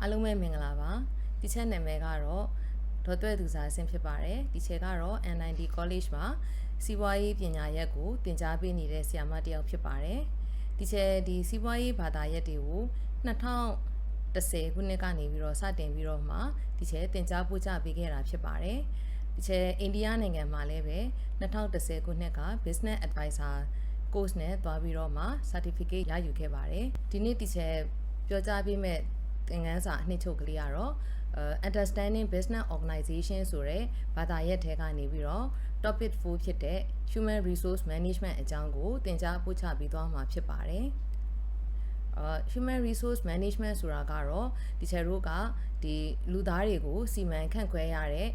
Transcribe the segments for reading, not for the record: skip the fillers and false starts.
အားလုံးပဲမင်္ဂလာပါဒီချက်နာမည်ကတော့ဒေါ်သွဲ့သူစာဆင်းဖြစ်ပါတယ်ဒီချက်ကတော့ N90 College မှာစီးပွားရေးပညာရပ်ကိုသင်ကြားပေးနေတဲ့ဆရာမတစ်ယောက်ဖြစ်ပါတယ်ဒီချက်ဒီစီးပွားရေးဘာသာရပ်တွေကို2010ခုနှစ်ကနေပြီးတော့စတင်ပြီးတော့မှဒီချက်သင်ကြားပို့ချပေးခဲ့တာဖြစ်ပါတယ်ဒီချက်အိန္ဒိယနိုင်ငံမှာလည်းပဲ2010ခုနှစ်က Business Advisor course နဲ့သွားပြီးတော့မှ certificate ရယူခဲ့ပါတယ်ဒီနေ့ဒီချက်ပြောကြားပေးမဲ့သင်ခန်းစာအနှစ်ချုပ်ကလေးကတော့understanding business organization ဆိုတဲ့ဘာသာရပ်ထဲကနေပြီးတော့ topic 4ဖြစ်တဲ့ human resource management အကြောင်းကိုသင်ကြားပို့ချပေးသွားမှာဖြစ်ပါတယ်human resource management ဆိုတာကတော့ဒီချက်တို့ကဒီလူသားတွေကိုစီမံခန့်ခွဲရတဲ့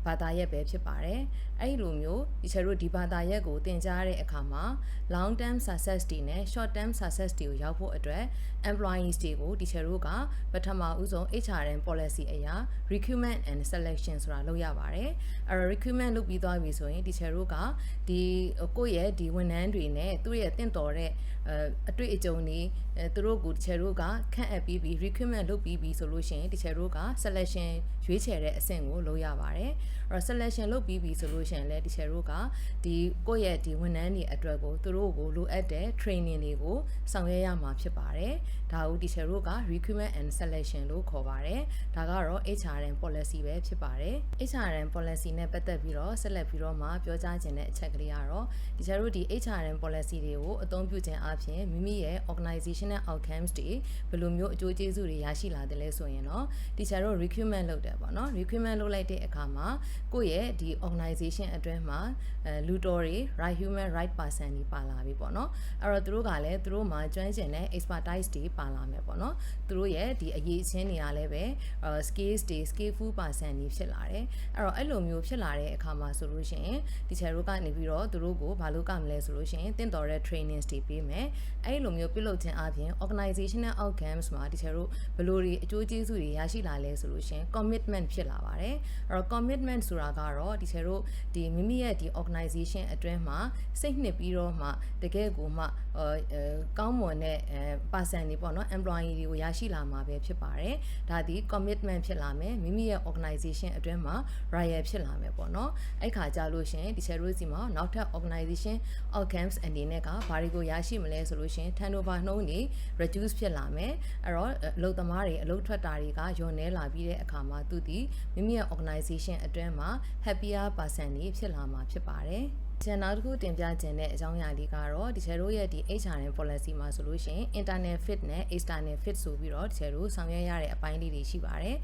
ဘာသာရပ်ပဲဖြစ်ပါတယ်အဲ့ဒီလိုမျိုးဒီချက်တို့ဒီဘာသာရပ်ကိုသင်ကြားတဲ့အခါမှာ long term success တွေနဲ့ short term success တွေကိုရောက်ဖို့အတွက် employees တွေကိုဒီချက်တို့ကပထမဦးဆုံး HRM policy အရာ recruitment and selection ဆိုတာလုပ်ရပါတယ်အဲ့တော့ recruitment လုပ်ပြီးသွားပြီဆိုရင်ဒီချက်တို့ကဒီကိုယ့်ရဲ့ဒီဝန်ထမ်းတွေနဲ့သူ့ရဲ့တင့်တော်တဲ့အတွေ့အကြုံတွေသူတို့ကိုဒီချက်တို့ကခန့်အပ်ပြီး recruitment လုပ်ပြီးပြီဆိုလို့ရှိရင်ဒီချက်တို့က selection ရွေးချယ်တဲ့အဆင့်ကိုလုပ်ရပါတယ်အဲ့တော့ selection လုပ်ပြီးပြီဆိုလို့ရှိရင်လည်းဒီချက်တို့ကဒီကိုယ့်ရဲ့ဒီဝန်ထမ်းတွေအတွက်ကိုသူတို့ကိုလိုအပ်တဲ့ training တွေကိုဆောင်ရွက်ရမှာဖြစ်ပါတယ်ဒါကိုဒီချက်တို့က recruitment and selection လို့ခေါ်ပါတယ်ဒါကတော့ HRM policy ပဲဖြစ်ပါတယ် HRM policy နဲ့ပတ်သက်ပြီးတော့ဆက်လက်ပြီးတော့မှပြောကြားခြင်းတဲ့အချက်ကလေးကတော့ဒီချက်တို့ဒီ HRM policy တွေကိုအသုံးပြုခြင်းအပြင်မိမိရဲ့ organizational outcomes တွေဘယ်လိုမျိုးအကျိုးကျေးဇူးတွေရရှိလာတယ်လဲဆိုရင်တော့ဒီချက်တို့ recruitment လုပ်တယ်ပေါ့နော် recruitment လုပ်လိုက်တဲ့အခါမှာကိုယ့်ရဲ့ဒီ organization အတွင်းမှာလူတော်တွေ right human right person တွေပါလာပြီပေါ့နော်အဲ့တော့သူတို့ကလည်းသူတို့မှာကျွမ်းကျင်တဲ့ expertise တွေပါလာမယ်ပေါ့နော်သူတို့ရဲ့ဒီအရေးချင်းတွေကလည်းပဲ skills တွေ skillful person တွေဖြစ်လာတယ်အဲ့တော့အဲ့လိုမျိုးဖြစ်လာတဲ့အခါမှာဆိုလို့ရှိရင်ဒီချက်တို့ကနေပြီးတော့သူတို့ကိုဘာလို့ကမလဲဆိုလို့ရှိရင်တင့်တော်တဲ့ trainings တွေပေးမယ်အဲ့လိုမျိုးပြုလုပ်ခြင်းအပြင် organizational outcomes မှာဒီချက်တို့ဘယ်လိုတွေအကျိုးကျေးဇူးတွေရရှိလာလဲဆိုလို့ရှိရင် commitment ဖြစ်လာပါတယ်အဲ့တော့ commitment ဆိုတာကတော့ဒီချက်တို့ဒီမိမိရဲ့ဒီ organization အတွင်းမှာစိတ်နှစ်ပြီးတော့မှတကယ်ကိုမှကောင်းမွန်တဲ့person တွေပေါ့နော် employee တွေကိုရရှိလာမှာပဲဖြစ်ပါတယ်ဒါဒီ commitment ဖြစ်လာမယ်မိမိရဲ့ organization အတွင်းမှာ royal ဖြစ်လာမယ်ပေါ့နော်အဲ့ခါကြလို့ရှင်ဒီချက်တို့စီမှာနောက်ထပ် organization outcomes အနေနဲ့ကဘာတွေကိုရရှိမလဲဆိုလို့ရှင် turnover နှုန်းတွေ reduce ဖြစ်လာမယ်အဲ့တော့အလုပ်သမားတွေအလုပ်ထွက်တာတွေကညွန်နေလာပြီးတဲ့အခါမှာသူဒီမိမိရဲ့ organization အတွင်းမှာ happier person တွေဖြစ်လာမှာဖြစ်ပါတယ်ကျွန်တော်တို့တင်ပြခြင်းတဲ့အကြောင်းအရာလေးကတော့ဒီချက်တို့ရဲ့ဒီ HRM policy မှာဆိုလို့ရှိရင် internal fit နဲ့ external fit ဆိုပြီးတော့ဒီချက်တို့ဆောင်ရွက်ရတဲ့အပိုင်းလေးတွေရှိပါတယ်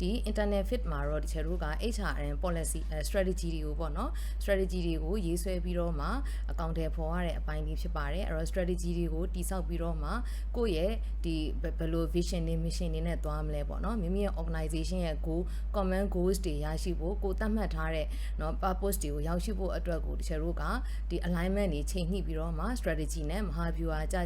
ဒီ internal fit မှာတော့ဒီချက်တို့က HRM policy strategy တွေကိုပေါ့နော် strategy တွေကိုရေးဆွဲပြီးတော့မှအကောင့်တွေဖော်ရတဲ့အပိုင်းလေးဖြစ်ပါတယ်အဲ့တော့ strategy တွေကိုတိစောက်ပြီးတော့မှကိုယ့်ရဲ့ဒီဘယ်လို vision တွေ mission တွေနဲ့သွားမလဲပေါ့နော်မိမိရဲ့ organization ရဲ့ goal common goals တွေရရှိဖို့ကိုသတ်မှတ်ထားတဲ့เนาะ purpose တွေကိုရောက်ရှိဖို့အတွက်ကိုဒီချက်တို့ကဒီ alignment တွေချိန်ညှိပြီးတော့မှ strategy နဲ့မဟာဗျူဟာကြ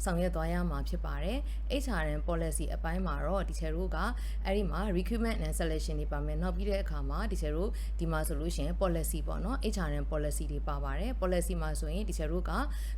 ဆောင်ရွက်သွားရမှာဖြစ်ပါတယ် HRM policy အပိုင်းမှာတော့ဒီချက်တို့ကအဲ့ဒီမှာ recruitment and selection တွေပါမယ်နောက်ပြီးတဲ့အခါမှာဒီချက်တို့ဒီမှာဆိုလို့ရှိရင် policy ပေါ့နော် HRM policy တွေပါပါတယ် policy မှာဆိုရင်ဒီချက်တို့က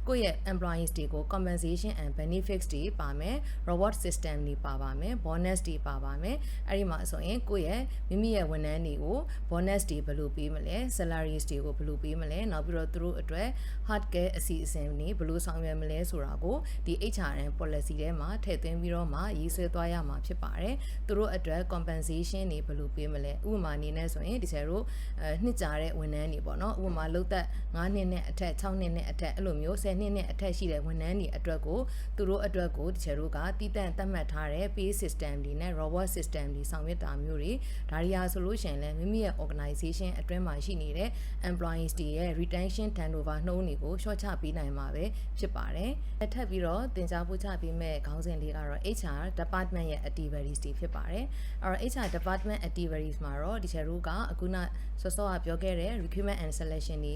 ကိုယ့်ရဲ့ employees တွေကို compensation and benefits တွေပါမယ် reward system တွေပါပါမယ် bonus တွေပါပါမယ်အဲ့ဒီမှာဆိုရင်ကိုယ့်ရဲ့မိမိရဲ့ဝန်ထမ်းတွေကို bonus တွေဘယ်လိုပေးမလဲ salaries တွေကိုဘယ်လိုပေးမလဲနောက်ပြီးတော့သူတို့အတွက် hard care အစီအစဉ်တွေဘယ်လိုဆောင်ရွက်မလဲဆိုတာကိုဒီ HRM policy ထဲမှာထည့်သွင်းပြီးတော့မှရေးဆွဲသွားရမှာဖြစ်ပါတယ်သူတို့အတွက် compensation တွေဘယ်လိုပေးမလဲဥပမာအနေနဲ့ဆိုရင်ဒီချက်တို့နှစ်ကြာတဲ့ဝန်ထမ်းတွေပေါ့နော်ဥပမာလုပ်သက်9နှစ်နဲ့အထက်6နှစ်နဲ့အထက်အဲ့လိုမျိုး10နှစ်နဲ့အထက်ရှိတဲ့ဝန်ထမ်းတွေအတွက်ကိုသူတို့အတွက်ကိုဒီချက်တို့ကတည်တံ့သတ်မှတ်ထားတဲ့ pay system တွေနဲ့ reward system တွေဆောင်ရွက်တာမျိုးတွေဒါတွေဟာဆိုလို့ရှိရင်လည်းမိမိရဲ့ organization အတွင်းမှာရှိနေတဲ့ employees တွေရဲ့ retention turnover နှုန်းတွေကိုရှော့ချပေးနိုင်မှာပဲဖြစ်ပါတယ်ထပ်ပြီးတော့သင်ကြားပို့ချပေးမဲ့ခေါင်းစဉ်လေးကတော့ HR department ရဲ့ activities တွေဖြစ်ပါတယ်အဲ့တော့ HR department activities မှာတော့ဒီချက်တို့ကအခုနစောကပြောခဲ့တဲ့ recruitment and selection တွေ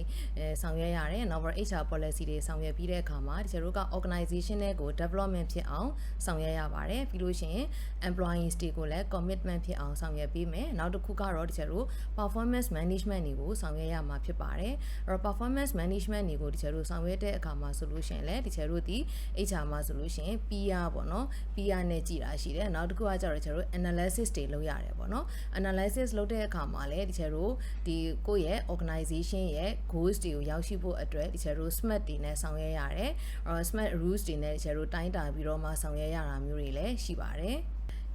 ဆောင်ရွက်ရတယ်နောက်ပြီး HR policy တွေဆောင်ရွက်ပြီးတဲ့အခါမှာဒီချက်တို့က organization တွေကို development ဖြစ်အောင်ဆောင်ရွက်ရပါတယ်ပြီးလို့ရှိရင် employees တွေကိုလည်း commitment ဖြစ်အောင်ဆောင်ရွက်ပေးမယ်နောက်တစ်ခုကတော့ဒီချက်တို့ performance management တွေကိုဆောင်ရွက်ရမှာဖြစ်ပါတယ် performance management တွေကိုတချို့တို့ဆောင်ရွက်တဲ့အခါမှာဆိုလို့ရှိရင်လည်းတချို့တို့ဒီ HR မှာဆိုလို့ရှိရင် PR ပေါ့နော် PR နဲ့ကြည်တာရှိတယ်နောက်တစ်ခုကကျတော့တချို့တို့ analysis တွေလုပ်ရတယ်ပေါ့နော် analysis လုပ်တဲ့အခါမှာလည်းတချို့တို့ဒီကိုယ့်ရဲ့ organization ရဲ့ goals တွေကိုရောက်ရှိဖို့အတွက်တချို့တို့ SMART တွေနဲ့ဆောင်ရွက်ရတယ်SMART rules တွေနဲ့တချို့တို့တိုင်းတာပြီးတော့မှဆောင်ရွက်ရတာမျိုးတွေလည်းရှိပါတယ်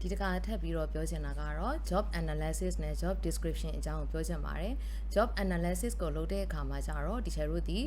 ဒီတစ်ခါထပ်ပြီးတော့ပြောချင်တာကတော့ job analysis နဲ့ job description အကြောင်းကိုပြောချင်ပါတယ် job analysis ကိုလုပ်တဲ့အခါမှာကျတော့ဒီတို့ဒီ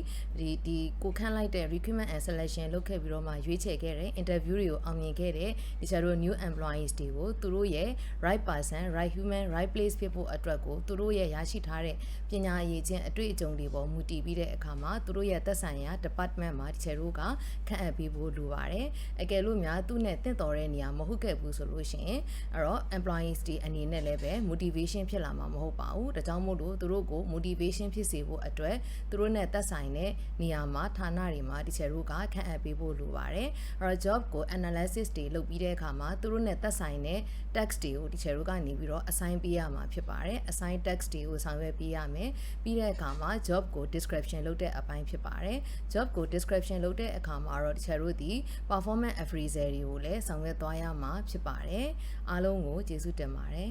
ကိုခန့်လိုက်တဲ့ recruitment and selection လုပ်ခဲ့ပြီးတော့မှရွေးချယ်ခဲ့တဲ့ interview တွေကိုအောင်မြင်ခဲ့တဲ့ဒီတို့ new employees တွေကိုသူတို့ရဲ့ right person right human right place ဖြစ်ဖို့အတွက်ကိုသူတို့ရဲ့ရရှိထားတဲ့ပညာအရေးချင်းအတွေ့အကြုံတွေပေါ်မူတည်ပြီးတဲ့အခါမှာသူတို့ရဲ့သက်ဆိုင်ရာ department မှာဒီတို့ကခန့်အပ်ပေးဖို့လိုပါတယ်အကယ်လို့များသူနဲ့တင့်တော်တဲ့နေရာမဟုတ်ခဲ့ဘူးဆိုလို့ရှိရင်အဲ့တော့ employees တွေအနေနဲ့လည်းပဲ motivation ဖြစ်လာမှာမဟုတ်ပါဘူးဒါကြောင့်မို့လို့သူတို့ကို motivation ဖြစ်စေဖို့အတွက်သူတို့နဲ့သက်ဆိုင်တဲ့နေရာမှာဌာနတွေမှာဒီတို့ကခန့်အပ်ပေးဖို့လိုပါတယ်အဲ့တော့ job ကို analysis တွေလုပ်ပြီးတဲ့အခါမှာသူတို့နဲ့သက်ဆိုင်တဲ့ text တွေကိုဒီတို့ကနေပြီးတော့ assign ပေးရမှာဖြစ်ပါတယ် assign text တွေကိုဆောင်ရွက်ပေးရမယ်ပြီးတဲ့အခါမှာ job ကို description လုပ်တဲ့အပိုင်းဖြစ်ပါတယ် job ကို description လုပ်တဲ့အခါမှာတော့ဒီတို့ဒီ performance appraisal တွေကိုလည်းဆောင်ရွက်သွားရမှာဖြစ်ပါတယ်အားလုံးကိုကျေးဇူးတင်ပါတယ်